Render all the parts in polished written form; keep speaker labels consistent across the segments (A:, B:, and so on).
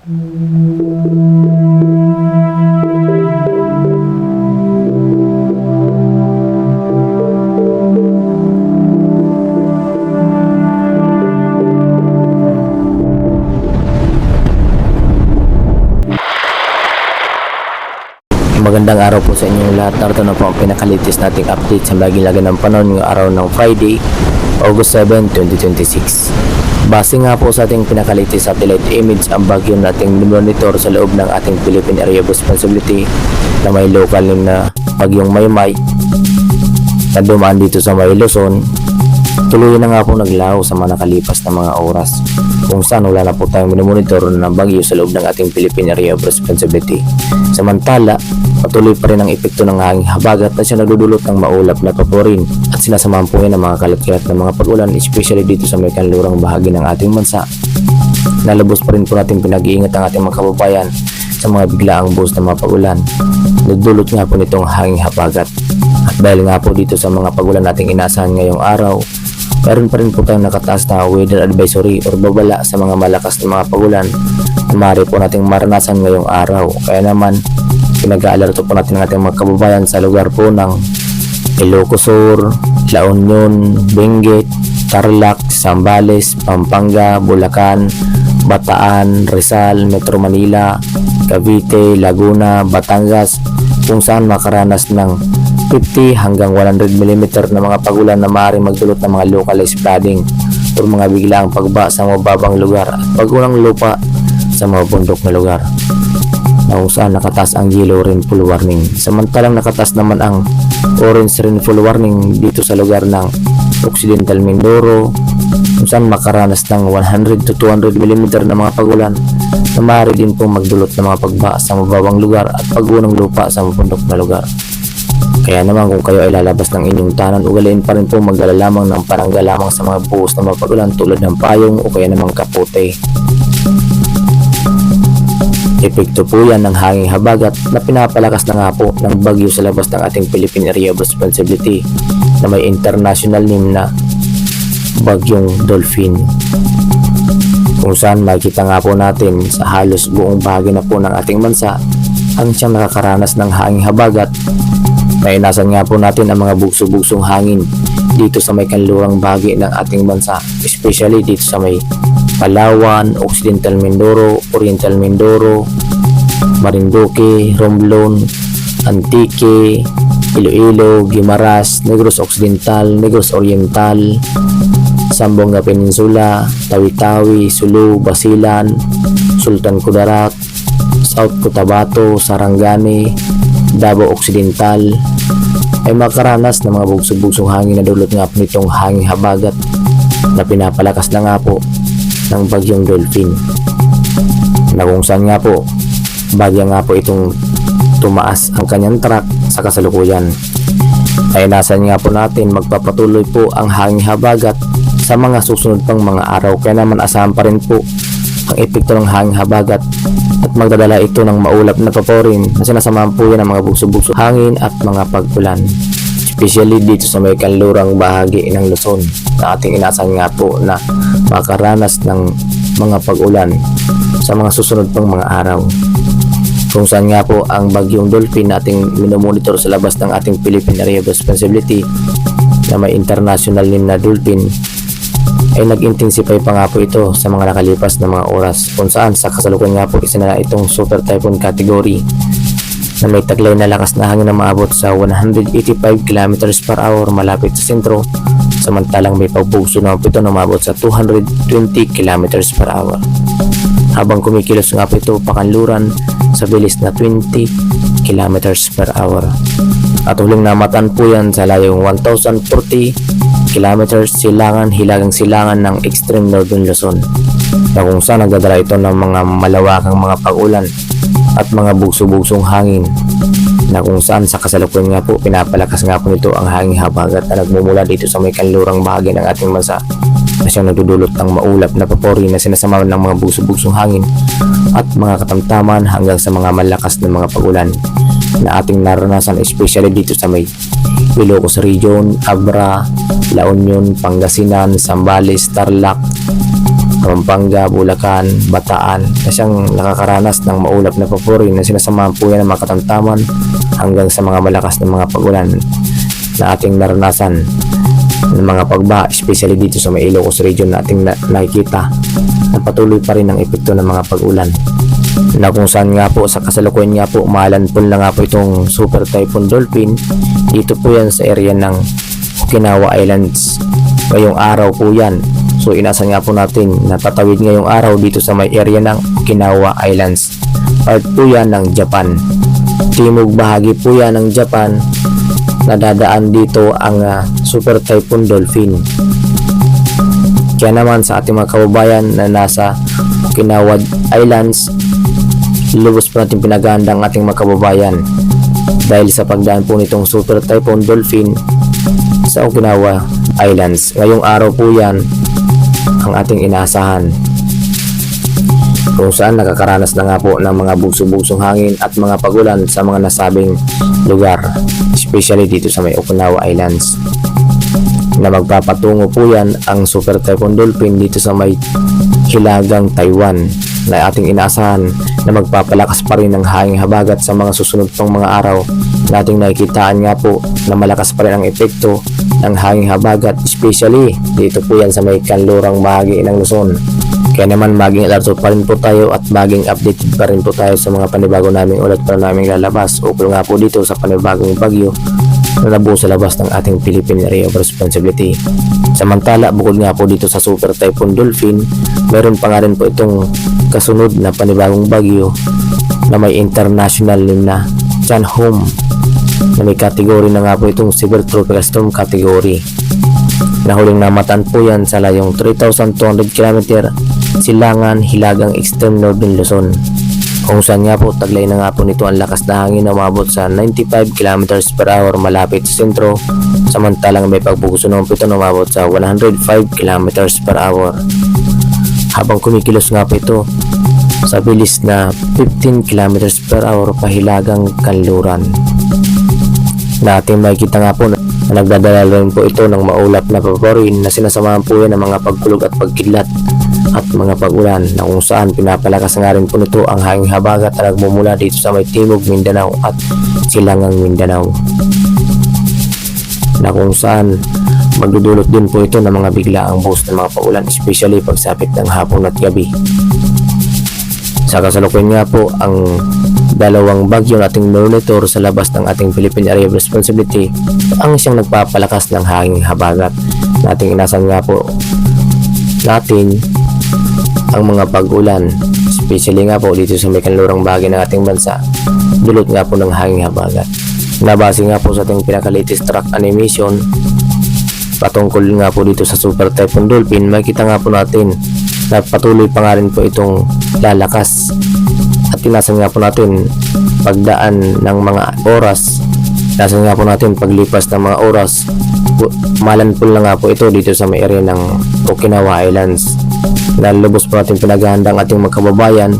A: Magandang araw po sa inyong lahat. Narito na po ang pinakalitis nating update sa baging laga ng panahon ngayong araw ng Friday, August 7, 2026. Base nga po sa ating pinakalitis satellite image, ang bagyo nating monitor sa loob ng ating Philippine Area of Responsibility na may local name na bagyong Maymay na dumaan dito sa may Luzon. Tuloy na nga po naglaho sa mga nakalipas na mga oras, kung saan wala na po tayong minomonitor ng bagyo sa loob ng ating Philippine Area of Responsibility. Samantala, patuloy pa rin ang epekto ng hanging habagat na siya nagdudulot ng maulap na paporin at sinasamahan po yan ng mga kalat-kalat na mga pag-ulan, especially dito sa may kanlurang bahagi ng ating bansa. Nalabos pa rin po natin pinag-iingat ang ating mga kababayan sa mga biglaang buhos na mga pag-ulan. Nagdulot nga po nitong hanging habagat. At dahil nga po dito sa mga pag-ulan nating inaasahan ngayong araw, meron pa rin po tayong nakataas na weather advisory or babala sa mga malakas na mga pag-ulan na maaari po nating maranasan ngayong araw. Kaya naman, pinag-aalerto po natin ang ating mga kababayan sa lugar po ng Ilocos Sur, La Union, Benguet, Tarlac, Zambales, Pampanga, Bulacan, Bataan, Rizal, Metro Manila, Cavite, Laguna, Batangas, kung saan makaranas ng 50 hanggang 100 mm na mga pag-ulan na maaaring magdulot ng mga localized flooding o mga biglaang pagba sa mababang lugar at pag-ulang lupa sa mga bundok na lugar, na kung saan nakataas ang yellow rainfall warning. Samantalang nakataas naman ang orange rainfall warning dito sa lugar ng Occidental Mindoro, kung saan makaranas ng 100 to 200 mm na mga pag-ulan na maaari din pong magdulot ng mga pagba sa mababang lugar at pag-unang lupa sa mabundok na lugar. Kaya naman kung kayo ay lalabas ng inyong tanan, ugaliin pa rin po magdala lamang ng parangga lamang sa mga buhos na mga pag-ulan tulad ng payong o kaya namang kapote. Epekto po yan ng hanging habagat na pinapalakas na nga po ng bagyo sa labas ng ating Philippine Area of Responsibility na may international name na bagyong Dolphin, kung saan makikita nga po natin sa halos buong bahagi na po ng ating bansa ang siyang nakakaranas ng hanging habagat. Nainasan nga po natin ang mga bugso-bugsong hangin dito sa may kanlurang bahagi ng ating bansa, especially dito sa may Palawan, Occidental Mindoro, Oriental Mindoro, Marinduque, Romblon, Antique, Iloilo, Guimaras, Negros Occidental, Negros Oriental, Zamboanga Peninsula, Tawi-Tawi, Sulu, Basilan, Sultan Kudarat, South Cotabato, Sarangani, Davao Occidental ay makaranas ng mga bugsog-bugsong hangin na dulot nga po nitong hanging habagat na pinapalakas na nga po ng bagyong Dolphin, na kung saan nga po bagya nga po itong tumaas ang kanyang track sa kasalukuyan. Ay nasan nga po natin magpapatuloy po ang hanging habagat sa mga susunod pang mga araw, kaya naman asahan pa rin po ang epekto ng hanging habagat at magdadala ito ng maulap na paporin na sinasamahan po yan ng mga bugso-bugso hangin at mga pag-ulan, especially dito sa may kanlurang bahagi ng Luzon na ating inasahan nga po na makaranas ng mga pag-ulan sa mga susunod pang mga araw, kung saan nga po ang bagyong Dolphin nating minomonitor sa labas ng ating Philippine Area of Responsibility na may international name na Dolphin ay nag-intensify pa nga po ito sa mga nakalipas na mga oras, kung saan sa kasalukuyan nga po isa na itong super typhoon category na may taglay na lakas na hangin na maabot sa 185 km per hour malapit sa sentro, samantalang may pagbugso naman po ito na maabot sa 220 km per hour habang kumikilos nga po ito pakanluran sa bilis na 20 km per hour at huling namataan po yan sa layong 1,040 kilometers hilagang silangan ng extreme northern Luzon, na kung saan nagdadala ito ng mga malawakang mga pag-ulan at mga bugso-bugsong hangin, na kung saan sa kasalukuyan nga po pinapalakas nga po nito ang hanging habagat na nagmumula dito sa may kanlurang bahagi ng ating bansa na siyang nagdudulot ng maulap na papori na sinasamahan ng mga bugso-bugsong hangin at mga katamtaman hanggang sa mga malakas na mga pag-ulan na ating naranasan, especially dito sa may Ilocos Region, Abra, La Union, Pangasinan, Zambales, Tarlac, Pampanga, Bulacan, Bataan na siyang nakakaranas ng maulap na papuri na sinasamahan po yan ng mga katamtaman hanggang sa mga malakas na mga pag-ulan na ating naranasan ng mga pagbaha, especially dito sa may Ilocos region na ating nakikita na patuloy pa rin ang epekto ng mga pag-ulan, na kung saan nga po sa kasalukuyan nga po malanpon na nga po itong Super Typhoon Dolphin. Dito po yan sa area ng Okinawa Islands ngayong araw po yan. So inasan nga po natin na tatawid ngayong araw dito sa may area ng Okinawa Islands, part po yan ng Japan. Timog bahagi po yan ng Japan, nadadaan dito ang Super Typhoon Dolphin. Kaya naman sa ating mga kababayan na nasa Okinawa Islands, lubos po natin pinaganda ang ating mga kababayan dahil sa pagdaan po nitong Super Typhoon Dolphin sa Okinawa Islands. Ngayong araw po yan ang ating inaasahan, kung saan nakakaranas na nga po ng mga bugso-bugsong hangin at mga pagulan sa mga nasabing lugar, especially dito sa may Okinawa Islands, na magpapatungo po yan ang Super Typhoon Dolphin dito sa may hilagang Taiwan, na ating inaasahan na magpapalakas pa rin ng hanging habagat sa mga susunod pang mga araw. Nating nakikitaan nga po na malakas pa rin ang epekto ng hanging habagat, especially dito po yan sa may kanlurang bahagi ng Luzon. Kaya naman maging alerto pa rin po tayo at maging updated pa rin po tayo sa mga panibago naming ulat pa naming lalabas ukol nga po dito sa panibagong bagyo na nabuo sa labas ng ating Philippine Area of Responsibility. Samantala, bukod nga po dito sa Super Typhoon Dolphin, meron pa nga rin po itong kasunod na panibagong bagyo na may international name na Chanhom, na may kategory na nga po itong Severe Tropical Storm category, na huling namatan po yan sa layong 3,200 km silangan hilagang extreme northern Luzon, kung saan nga po taglay na nga po nito ang lakas na hangin na umabot sa 95 km per hour malapit sa sentro, samantalang may pagbuguso ng pito na umabot sa 105 km per hour, habang kumikilos nga po ito sa bilis na 15 km per hour pahilagang kanluran. Na ating makikita nga po na nagdadala rin po ito ng maulap na paparin na sinasamahan po yan ng mga pagkulog at pagkidlat at mga pag-ulan, na kung saan pinapalakas nga rin po nito ang hanging habagat na nagmumula dito sa may Timog Mindanao at Silangang Mindanao, na kung saan magdudulot din po ito ng mga biglaang boost ng mga pag-ulan, especially pagsapit ng hapon at gabi. Sa kasalukuyan nga po ang dalawang bagyo nating monitor sa labas ng ating Philippine Area of Responsibility ang siyang nagpapalakas ng hanging habagat. Nating inasan nga po natin ang mga pag-ulan, especially nga po dito sa may kanlurang bahagi ng ating bansa, dulot nga po ng hanging habagat. Nabase nga po sa ating pinaka-latest track animation patungkol nga po dito sa Super Typhoon Dolphin, makikita nga po natin na patuloy pa nga rin po itong lalakas, at tinasan nga po natin pagdaan ng mga oras, tinasan nga po natin paglipas ng mga oras, malanpol na nga po ito dito sa may area ng Okinawa Islands, na lubos po natin pinaghahanda ang ating magkababayan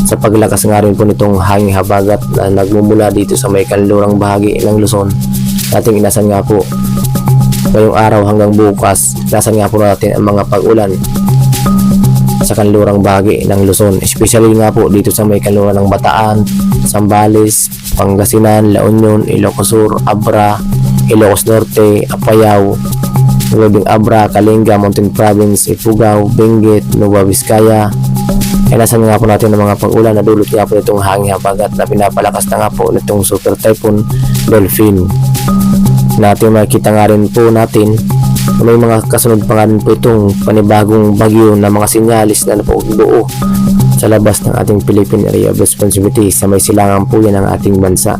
A: sa paglakas nga rin po nitong hanging habagat na nagmumula dito sa may kanlurang bahagi ng Luzon. Ating inasan nga po ngayong araw hanggang bukas, inasan nga po natin ang mga pag-ulan sa kanlurang bahagi ng Luzon, especially nga po dito sa may kanluran ng Bataan, Zambales, Pangasinan, La Union, Ilocos Sur, Abra, Ilocos Norte, Apayao, Nuevang Abra, Kalinga, Mountain Province, Ifugao, Benguet, Nueva Vizcaya. Inasan nga po natin ang mga pag-ulan na dulot nga po itong hanging habagat na pinapalakas na nga po nitong Super Typhoon Dolphin. Natin makikita nga rin po natin may mga kasunod pa nga rin po itong panibagong bagyo na mga sinyalis na napubuo sa labas ng ating Philippine Area of Responsibility sa may silangan po yan ng ating bansa.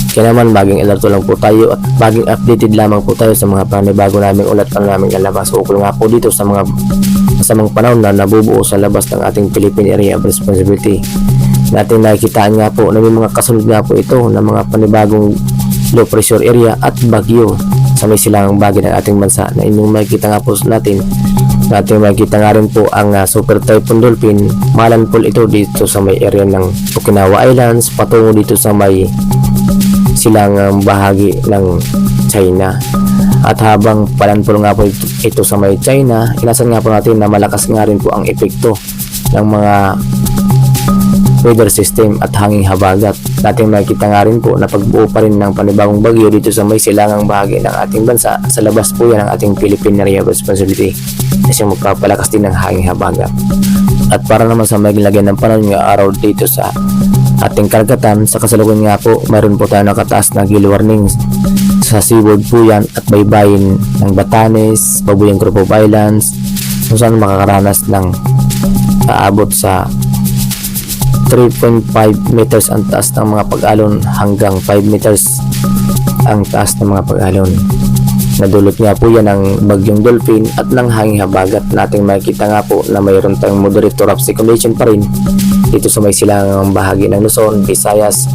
A: Kaya naman maging alerto lang po tayo at maging updated lamang po tayo sa mga panibago naming ulat pa naming lalabas ukol nga po dito sa mga masamang panahon na nabubuo sa labas ng ating Philippine Area of Responsibility. Natin nakikitaan nga po na may mga kasunod nga po ito na mga panibagong low pressure area at bagyo sa may silangang bahagi ng ating bansa, na inyong makikita nga po natin. Natin makikita nga rin po ang Super Typhoon Dolphin, malanpol ito dito sa may area ng Okinawa Islands patungo dito sa may silangang bahagi ng China. At habang palanpol nga po ito sa may China, inasan nga po natin na malakas nga rin po ang epekto ng mga weather system at hanging habagat. Natin makikita nga rin po na pagbuo pa rin ng panibagong bagyo dito sa may silangang bahagi ng ating bansa. Sa labas po yan ng ating Philippine Area of Responsibility kasi magpapalakas din ng hanging habagat. At para naman sa maglagay ng panahon nga araw dito sa ating karagatan, sa kasalukuyan nga po mayroon po tayo nakataas na gale warning sa seaboard po yan at baybayin ng Batanes, Babuyang Group of Islands, kung saan makakaranas ng aabot sa 3.5 meters ang taas ng mga pag-alon hanggang 5 meters ang taas ng mga pag-alon. Nadulot nga po yan ng bagyong Dolphin at ng hanging habagat. Nating makikita nga po na mayroon tayong moderate to rough circulation pa rin dito sa may silangang bahagi ng Luzon, Visayas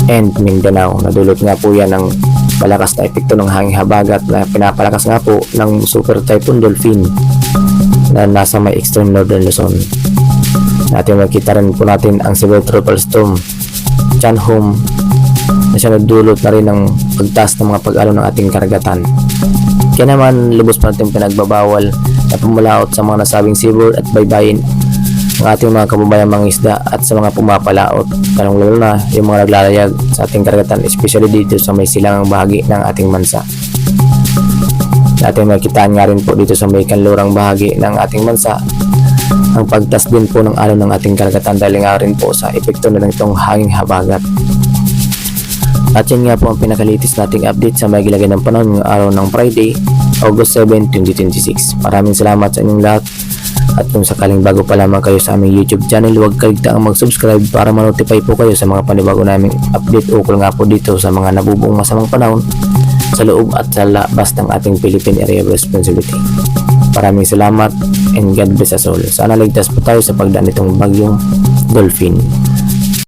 A: and Mindanao. Nadulot nga po yan ng malakas na epekto ng hanging habagat na pinapalakas nga po ng Super Typhoon Dolphin na nasa may extreme northern Luzon. Natin makita rin po natin ang severe tropical storm Chanhom na siya nagdulot na rin ng pagtaas ng mga pag-alon ng ating karagatan. Kaya naman lubos pa natin pinagbabawal na pumalaot sa mga nasabing seaboard at baybayin ang ating mga kababayang mga isda at sa mga pumapalaot, lalong lalo na yung mga naglalayag sa ating karagatan, especially dito sa may silangang bahagi ng ating bansa. Natin makitaan nga rin po dito sa may kanlurang bahagi ng ating bansa ang pagtas din po ng alon ng ating karagatan dahil nga rin po sa epekto na ng itong hanging habagat. At yan nga po ang pinakalitis nating update sa may gilagay ng panahon ng araw ng Friday, August 7, 2026. Maraming salamat sa inyong lahat. At kung sakaling bago pa lamang kayo sa aming YouTube channel, huwag kaligtaang mag-subscribe para ma-notify po kayo sa mga panibago naming update ukol nga po dito sa mga nabubuong masamang panahon sa loob at sa labas ng ating Philippine Area of Responsibility. Maraming salamat and God bless us all. Sana ligtas po tayo sa pagdaan nitong bagyong Dolphin.